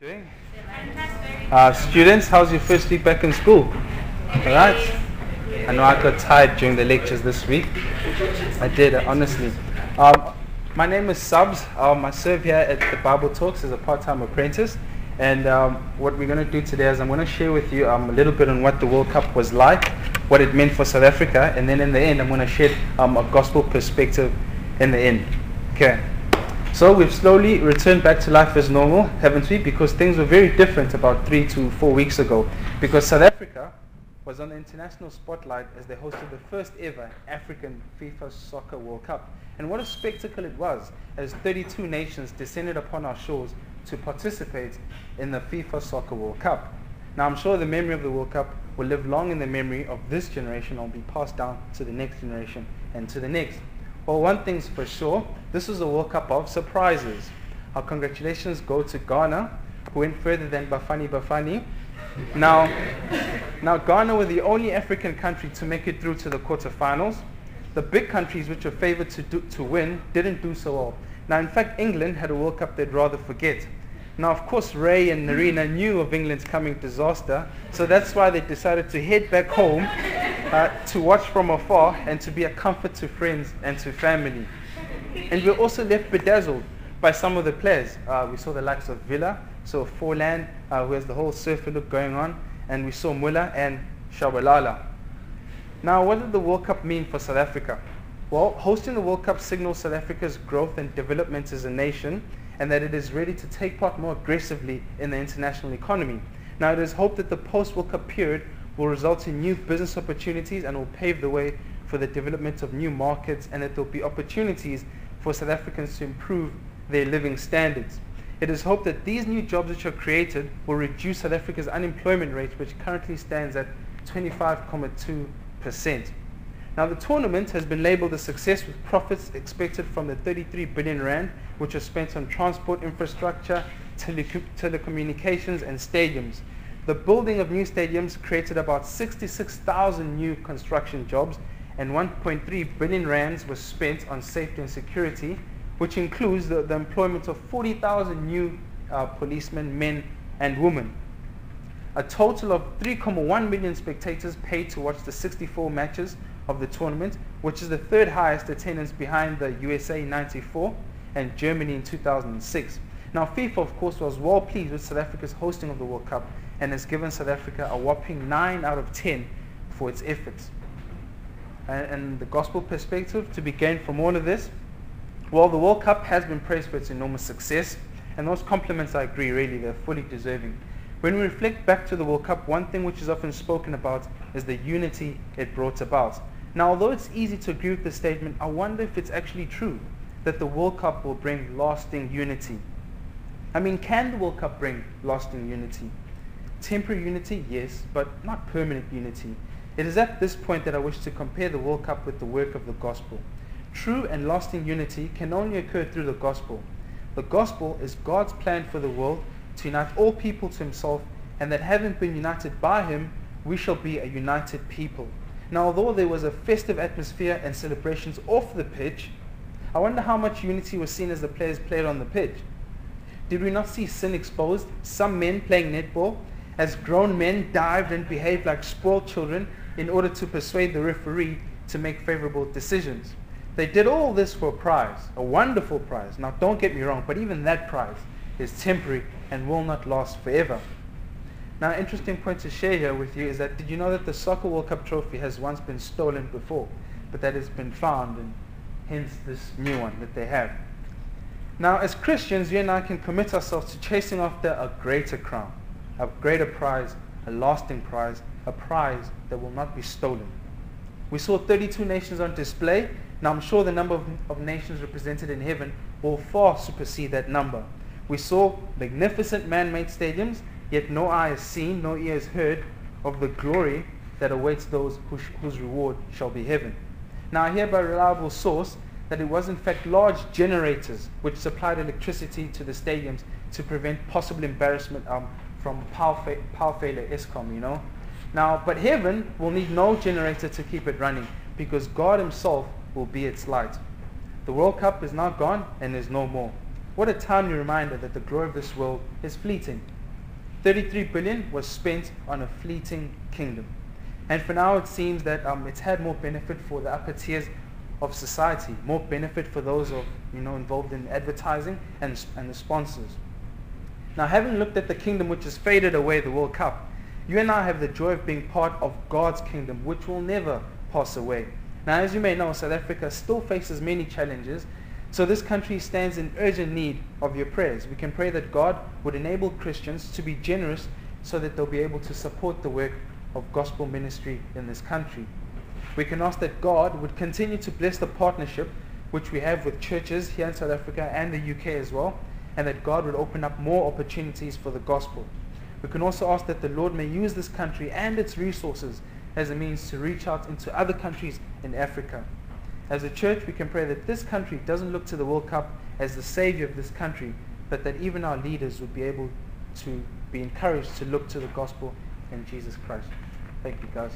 Doing? Students, how's your first week back in school? Alright? I know I got tired during the lectures this week. I did, honestly. My name is Subs. I serve here at the Bible Talks as a part-time apprentice. And what we're going to do today is I'm going to share with you a little bit on what the World Cup was like, what it meant for South Africa, and then in the end I'm going to share a gospel perspective in the end. Okay. So we've slowly returned back to life as normal, haven't we? Because things were very different about 3 to 4 weeks ago. Because South Africa was on the international spotlight as they hosted the first ever African FIFA Soccer World Cup. And what a spectacle it was, as 32 nations descended upon our shores to participate in the FIFA Soccer World Cup. Now I'm sure the memory of the World Cup will live long in the memory of this generation and will be passed down to the next generation and to the next. Well, one thing's for sure, this was a World Cup of surprises. Our congratulations go to Ghana, who went further than Bafana. Now Ghana were the only African country to make it through to the quarterfinals. The big countries which were favored to win didn't do so well. Now, in fact, England had a World Cup they'd rather forget. Now, of course, Ray and Narina knew of England's coming disaster, so that's why they decided to head back home to watch from afar and to be a comfort to friends and to family. And we were also left bedazzled by some of the players. We saw the likes of Villa, so Forlan, who has the whole surfer look going on, and we saw Muller and Shabalala. Now, what did the World Cup mean for South Africa? Well, hosting the World Cup signals South Africa's growth and development as a nation, and that it is ready to take part more aggressively in the international economy. Now, it is hoped that the post-World Cup period will result in new business opportunities and will pave the way for the development of new markets, and that there will be opportunities for South Africans to improve their living standards. It is hoped that these new jobs which are created will reduce South Africa's unemployment rate, which currently stands at 25.2%. Now, the tournament has been labelled a success with profits expected from the 33 billion rand, which was spent on transport infrastructure, telecommunications and stadiums. The building of new stadiums created about 66,000 new construction jobs, and 1.3 billion rands was spent on safety and security, which includes the employment of 40,000 new policemen, men and women. A total of 3.1 million spectators paid to watch the 64 matches of the tournament, which is the third highest attendance behind the USA in '94 and Germany in 2006. Now, FIFA, of course, was well pleased with South Africa's hosting of the World Cup and has given South Africa a whopping 9 out of 10 for its efforts. And the gospel perspective to be gained from all of this, well, the World Cup has been praised for its enormous success, and those compliments, I agree, really, they're fully deserving. When we reflect back to the World Cup, one thing which is often spoken about is the unity it brought about. Now, although it's easy to agree with this statement, I wonder if it's actually true that the World Cup will bring lasting unity. I mean, can the World Cup bring lasting unity? Temporary unity, yes, but not permanent unity. It is at this point that I wish to compare the World Cup with the work of the gospel. True and lasting unity can only occur through the gospel. The gospel is God's plan for the world to unite all people to himself, and that having been united by him, we shall be a united people. Now, although there was a festive atmosphere and celebrations off the pitch, I wonder how much unity was seen as the players played on the pitch. Did we not see sin exposed? Some men playing netball, as grown men dived and behaved like spoiled children in order to persuade the referee to make favorable decisions. They did all this for a prize, a wonderful prize. Now, don't get me wrong, but even that prize is temporary and will not last forever. Now, an interesting point to share here with you is that, did you know that the Soccer World Cup trophy has once been stolen before, but that has been found, and hence this new one that they have. Now, as Christians, you and I can commit ourselves to chasing after a greater crown, a greater prize, a lasting prize, a prize that will not be stolen. We saw 32 nations on display. Now, I'm sure the number of nations represented in heaven will far supersede that number. We saw magnificent man-made stadiums, yet no eye has seen, no ear has heard of the glory that awaits those whose reward shall be heaven. Now, I hear by a reliable source that it was in fact large generators which supplied electricity to the stadiums to prevent possible embarrassment from power failure, ESCOM, you know. Now, but heaven will need no generator to keep it running, because God himself will be its light. The World Cup is now gone and is no more. What a timely reminder that the glory of this world is fleeting. 33 billion was spent on a fleeting kingdom. And for now it seems that it's had more benefit for the upper tiers of society, more benefit for those involved in advertising and the sponsors. Now, having looked at the kingdom which has faded away, the World Cup, you and I have the joy of being part of God's kingdom, which will never pass away. Now, as you may know, South Africa still faces many challenges, so this country stands in urgent need of your prayers. We can pray that God would enable Christians to be generous so that they'll be able to support the work of gospel ministry in this country. We can ask that God would continue to bless the partnership which we have with churches here in South Africa and the UK as well, and that God would open up more opportunities for the gospel. We can also ask that the Lord may use this country and its resources as a means to reach out into other countries in Africa. As a church, we can pray that this country doesn't look to the World Cup as the savior of this country, but that even our leaders would be able to be encouraged to look to the gospel in Jesus Christ. Thank you, guys.